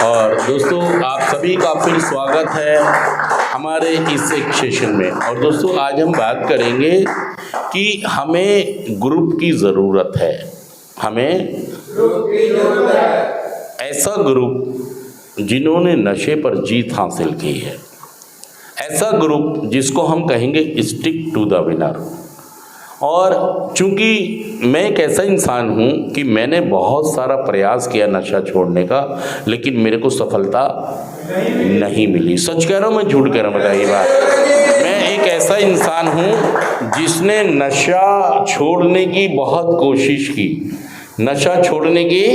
और दोस्तों आप सभी का फिर स्वागत है हमारे इस एक सेशन में। और दोस्तों आज हम बात करेंगे कि हमें ग्रुप की ज़रूरत है। हमें ग्रुप की ज़रूरत है। ऐसा ग्रुप जिन्होंने नशे पर जीत हासिल की है, ऐसा ग्रुप जिसको हम कहेंगे स्टिक टू द विनर। और चूंकि मैं एक ऐसा इंसान हूँ कि मैंने बहुत सारा प्रयास किया नशा छोड़ने का, लेकिन मेरे को सफलता नहीं मिली। सच कह रहा हूँ मैं झूठ कह रहा हूँ, बताइए बात। मैं एक ऐसा इंसान हूँ जिसने नशा छोड़ने की बहुत कोशिश की, नशा छोड़ने की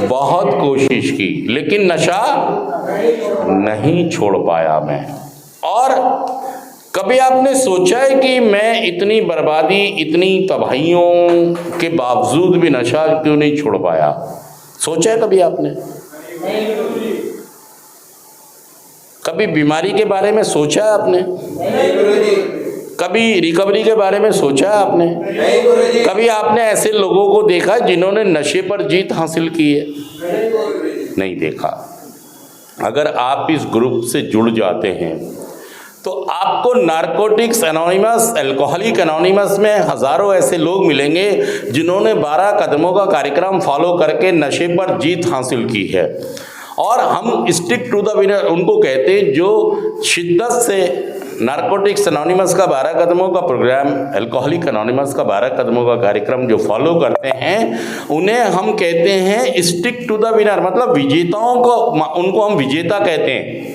बहुत कोशिश की, लेकिन नशा नहीं छोड़ पाया मैं। और कभी आपने सोचा है कि मैं इतनी बर्बादी, इतनी तबाहियों के बावजूद भी नशा क्यों नहीं छोड़ पाया? सोचा है कभी आपने? कभी बीमारी के बारे में सोचा है आपने? कभी रिकवरी के बारे में सोचा है आपने? कभी आपने ऐसे लोगों को देखा जिन्होंने नशे पर जीत हासिल की है? नहीं देखा। अगर आप इस ग्रुप से जुड़ जाते हैं तो आपको नारकोटिक्स एनोनिमस, अल्कोहलिक एनोनिमस में हज़ारों ऐसे लोग मिलेंगे जिन्होंने 12 कदमों का कार्यक्रम फॉलो करके नशे पर जीत हासिल की है। और हम स्टिक टू द विनर उनको कहते हैं जो शिद्दत से नारकोटिक्स एनोनिमस का 12 कदमों का प्रोग्राम, अल्कोहलिक एनोनिमस का 12 कदमों का कार्यक्रम जो फॉलो करते हैं, उन्हें हम कहते हैं स्टिक टू द विनर। मतलब विजेताओं को, उनको हम विजेता कहते हैं।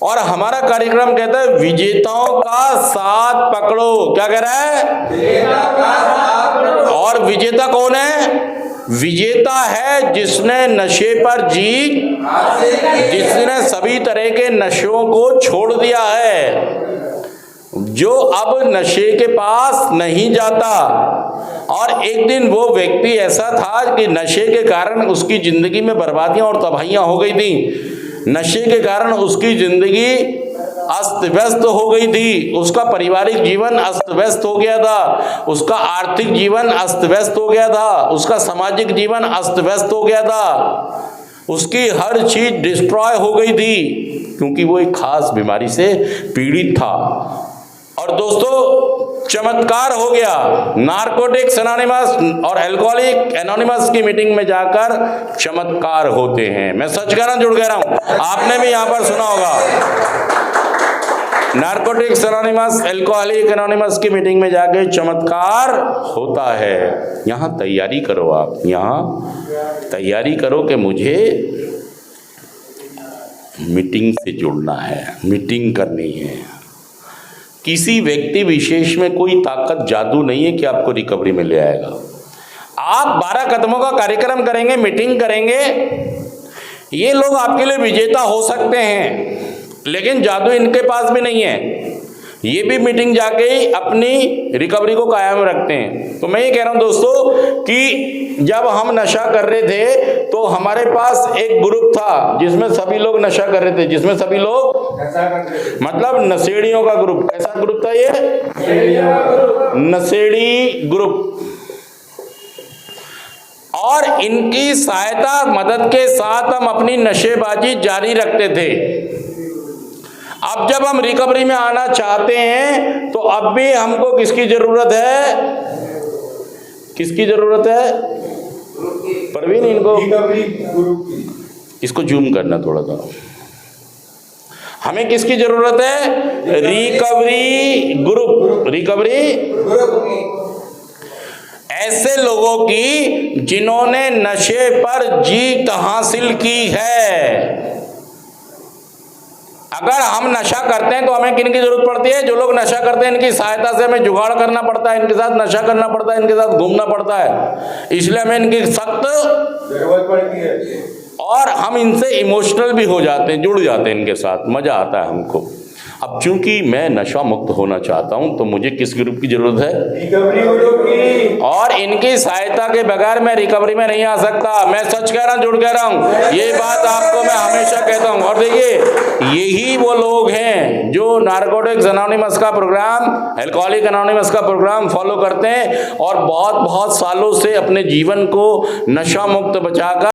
और हमारा कार्यक्रम कहता है विजेताओं का साथ पकड़ो। क्या कह रहा है? विजेता का साथ पकड़ो। और विजेता कौन है? विजेता है जिसने नशे पर जीत, जिसने सभी तरह के नशों को छोड़ दिया है, जो अब नशे के पास नहीं जाता। और एक दिन वो व्यक्ति ऐसा था कि नशे के कारण उसकी जिंदगी में बर्बादियां और तबाहियां हो गई थी। नशे के कारण उसकी जिंदगी अस्त व्यस्त हो गई थी, उसका पारिवारिक जीवन अस्त व्यस्त हो गया था, उसका आर्थिक जीवन अस्त व्यस्त हो गया था, उसका सामाजिक जीवन अस्त व्यस्त हो गया था, उसकी हर चीज डिस्ट्रॉय हो गई थी, क्योंकि वो एक खास बीमारी से पीड़ित था। और दोस्तों चमत्कार हो गया। नारकोटिक्स एनोनिमस और अल्कोहलिक एनोनिमस की मीटिंग में जाकर चमत्कार होते हैं। मैं सच कह रहा हूं, झूठ कह रहा हूं? आपने भी यहां पर सुना होगा। नारकोटिक्स एनोनिमस, अल्कोहलिक एनोनिमस की मीटिंग में जाके चमत्कार होता है। यहां तैयारी करो, आप यहां तैयारी करो कि मुझे मीटिंग से जुड़ना है, मीटिंग करनी है। किसी व्यक्ति विशेष में कोई ताकत, जादू नहीं है कि आपको रिकवरी में ले आएगा। आप 12 कदमों का कार्यक्रम करेंगे, मीटिंग करेंगे, ये लोग आपके लिए विजेता हो सकते हैं, लेकिन जादू इनके पास भी नहीं है। ये भी मीटिंग जाके ही अपनी रिकवरी को कायम रखते हैं। तो मैं ये कह रहा हूं दोस्तों कि जब हम नशा कर रहे थे तो हमारे पास एक ग्रुप था जिसमें सभी लोग नशा कर रहे थे, जिसमें सभी लोग मतलब नशेड़ियों का ग्रुप। कैसा ग्रुप था ये? नशेड़ी ग्रुप। और इनकी सहायता, मदद के साथ हम अपनी नशेबाजी जारी रखते थे। अब जब हम रिकवरी में आना चाहते हैं तो अब भी हमको किसकी जरूरत है? किसकी जरूरत है? परवीन, इनको इसको जूम करना थोड़ा सा। हमें किसकी जरूरत है? Recovery group. रिकवरी ऐसे लोगों की जिन्होंने नशे पर जीत हासिल की है। अगर हम नशा करते हैं तो हमें किन की जरूरत पड़ती है? जो लोग नशा करते हैं इनकी सहायता से हमें जुगाड़ करना पड़ता है, इनके साथ नशा करना पड़ता है, इनके साथ घूमना पड़ता है, इसलिए हमें इनकी सख्त जरूरत पड़ती है। और हम इनसे इमोशनल भी हो जाते हैं, जुड़ जाते हैं इनके साथ, मजा आता है हमको। अब चूंकि मैं नशा मुक्त होना चाहता हूं तो मुझे किस ग्रुप की जरूरत है? रिकवरी ग्रुप की। और इनकी सहायता के बगैर मैं रिकवरी में नहीं आ सकता। मैं सच कह रहा हूं, झूठ कह रहा हूं? ये बात आपको मैं हमेशा कहता हूं। और देखिए, यही वो लोग हैं जो नारकोटिक्स एनोनिमस का प्रोग्राम, अल्कोहलिक एनोनिमस का प्रोग्राम फॉलो करते हैं और बहुत सालों से अपने जीवन को नशा मुक्त बचाकर